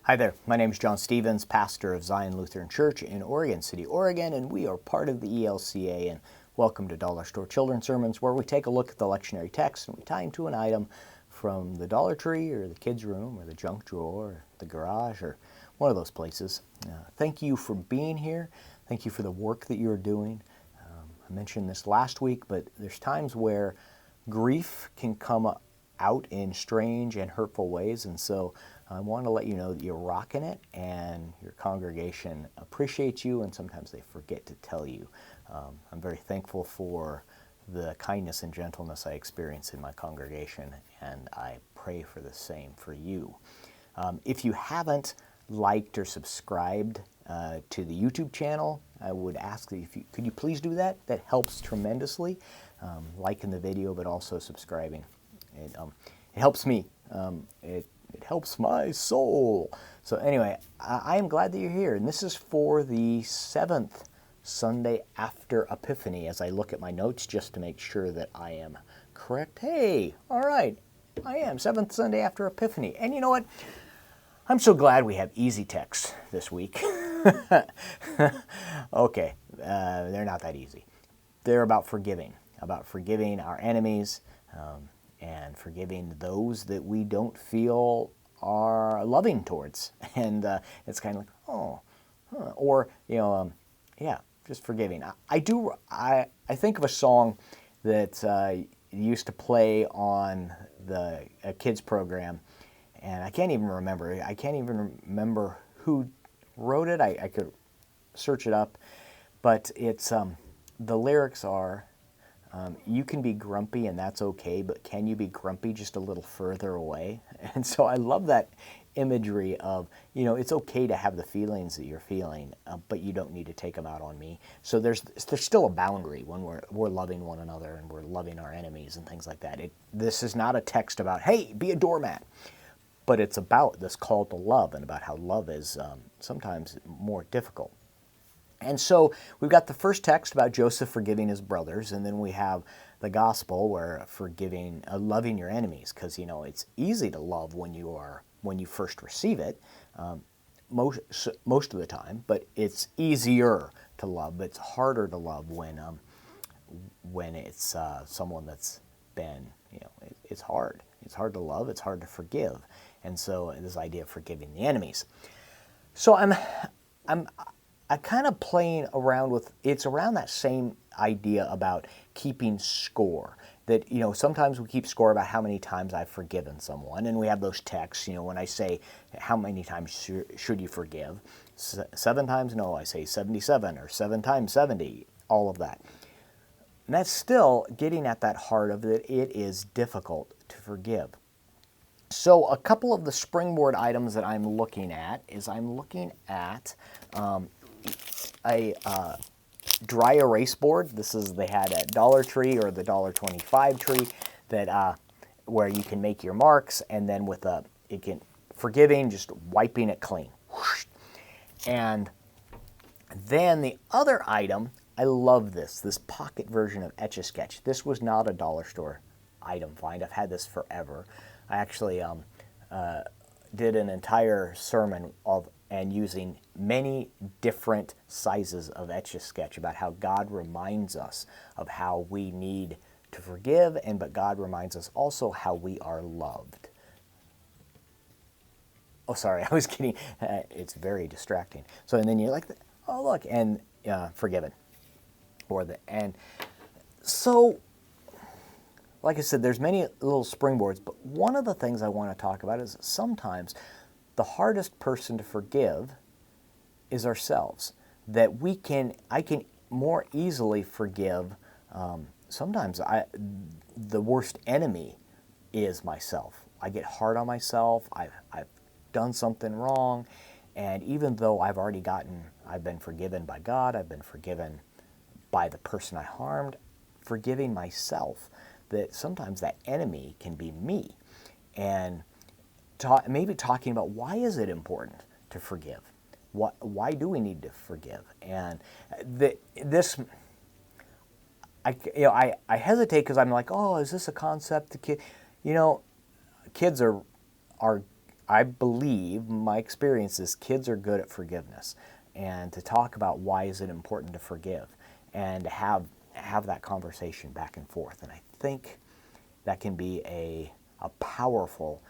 Hi there, my name is John Stevens, pastor of Zion Lutheran Church in Oregon City, Oregon, and we are part of the ELCA, and welcome to Dollar Store Children's Sermons, where we take a look at the lectionary text and we tie into an item from the Dollar Tree or the kids' room or the junk drawer or the garage or one of those places. Thank you for being here. Thank you for the work that you're doing. I mentioned this last week, but there's times where grief can come out in strange and hurtful ways, and so I want to let you know that you're rocking it and your congregation appreciates you, and sometimes they forget to tell you. I'm very thankful for the kindness and gentleness I experience in my congregation, and I pray for the same for you. If you haven't liked or subscribed to the YouTube channel, I would ask that could you please do that? That helps tremendously. Liking the video, but also subscribing. It helps me. It helps my soul. So anyway, I am glad that you're here, and this is for the 7th Sunday after Epiphany, as I look at my notes just to make sure that I am correct. Hey, all right, I am 7th Sunday after Epiphany. And you know what? I'm so glad we have easy texts this week. Okay, they're not that easy. They're about forgiving our enemies, and forgiving those that we don't feel are loving towards. And it's kind of like, or, just forgiving. I think of a song that used to play on the kids program, and I can't even remember. I can't even remember who wrote it. I could search it up, but it's the lyrics are, you can be grumpy and that's okay, but can you be grumpy just a little further away? And so I love that imagery of, it's okay to have the feelings that you're feeling, but you don't need to take them out on me. So there's still a boundary when we're loving one another and we're loving our enemies and things like that. This is not a text about, hey, be a doormat, but it's about this call to love and about how love is sometimes more difficult. And so we've got the first text about Joseph forgiving his brothers, and then we have the gospel where loving your enemies, because it's easy to love when you first receive it, most of the time, but it's easier to love. But it's harder to love when it's someone that's been, it's hard. It's hard to love. It's hard to forgive, and so this idea of forgiving the enemies. So I'm kind of playing around with, it's around that same idea about keeping score. That, sometimes we keep score about how many times I've forgiven someone, and we have those texts, when I say, how many times should you forgive? 7 times? No, I say 77, or 7 times 70, all of that. And that's still getting at that heart of that it is difficult to forgive. So a couple of the springboard items that I'm looking at is a dry erase board. They had at Dollar Tree or the $1.25 tree that where you can make your marks, and then with forgiving, just wiping it clean. And then the other item, I love this pocket version of Etch-a-Sketch. This was not a dollar store item find. I've had this forever. I actually did an entire sermon and using many different sizes of Etch-a-Sketch about how God reminds us of how we need to forgive, but God reminds us also how we are loved. Oh, sorry, I was kidding. It's very distracting. So, and then you're like, oh, look, and forgiven. And so, like I said, there's many little springboards, but one of the things I want to talk about is sometimes the hardest person to forgive is ourselves. That I can more easily forgive. Sometimes the worst enemy is myself. I get hard on myself. I've done something wrong, and even though I've been forgiven by God, I've been forgiven by the person I harmed, forgiving myself. That sometimes that enemy can be me, and maybe talking about why is it important to forgive? Why do we need to forgive? And I hesitate because I'm like, oh, is this a concept? Kids are I believe, my experience is kids are good at forgiveness, and to talk about why is it important to forgive and to have that conversation back and forth. And I think that can be a powerful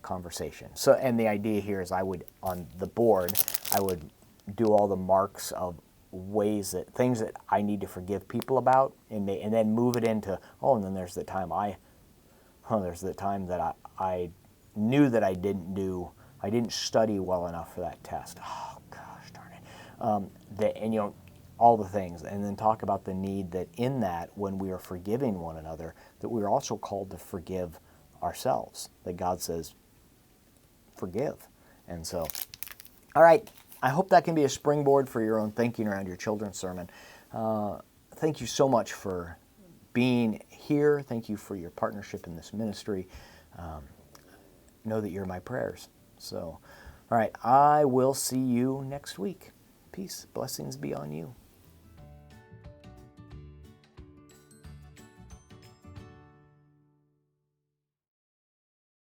conversation. So, and the idea here is I would, on the board, I would do all the marks of ways that, things that I need to forgive people about, and then move it into, oh, and then there's the time there's the time that I knew that I didn't study well enough for that test. Oh, gosh darn it. And, all the things. And then talk about the need that in that, when we are forgiving one another, that we are also called to forgive ourselves. That God says, forgive. And so, all right, I hope that can be a springboard for your own thinking around your children's sermon. Thank you so much for being here. Thank you for your partnership in this ministry. Know that you're my prayers. So, all right, I will see you next week. Peace, blessings be on you.